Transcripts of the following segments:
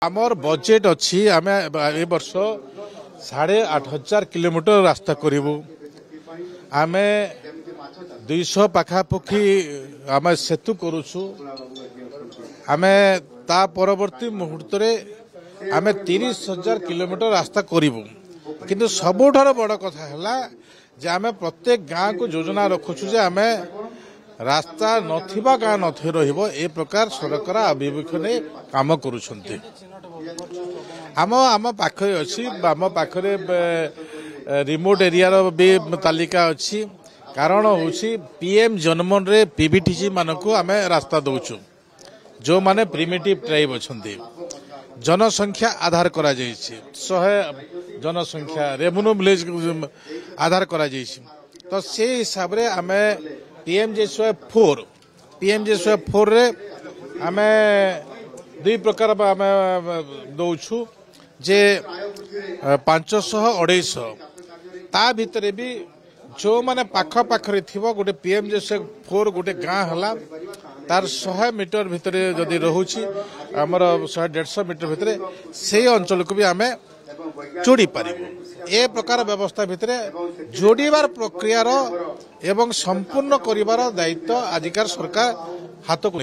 आमर बजेट अच्छी आम ए वर्ष 8,500 किलोमीटर रास्ता करूँ आम 200 पाखापाखि आम सेतु करुचु आम ता परवर्ती मुहूर्त आम 30,000 किलोमीटर रास्ता करूँ किंतु सबुठार बड़ कथा है जे आम प्रत्येक गाँ को योजना रखुचु जे आम रास्ता नथिबा गाँ नथि रहिबो ए प्रकार सरकार अभिमुखे ने काम करुछंती आम पाखे अच्छी आम पाखे रिमोट एरिया रो भी तालिका अच्छी कारण हूँ पीएम जनमन रे पीवीटीसी मानक आम रास्ता दौचु जो माने प्रिमिटिव ट्राइब अच्छी जनसंख्या आधार करा 100 जनसंख्या रेवेन्यू विलेज आधार करा तो से हिसाब रे आम PMJ4 रे आम दुई प्रकार आम दौचु जे 500-250 ता भितर भी जो माने पाख पाखरे थिबो गोटे PMJ4 गोटे गाँ हला तार 100 मीटर भितर जदि रहुछि हमर 100-150 मीटर भितर से अंचल को भी आमे जोड़ी पारिबो ए प्रकार व्यवस्था भितर जोड़ीबार प्रक्रिया एवं संपूर्ण करिवार दायित्व आजिकार सरकार हाथ को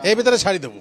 ए भितर छाड़ी देबु।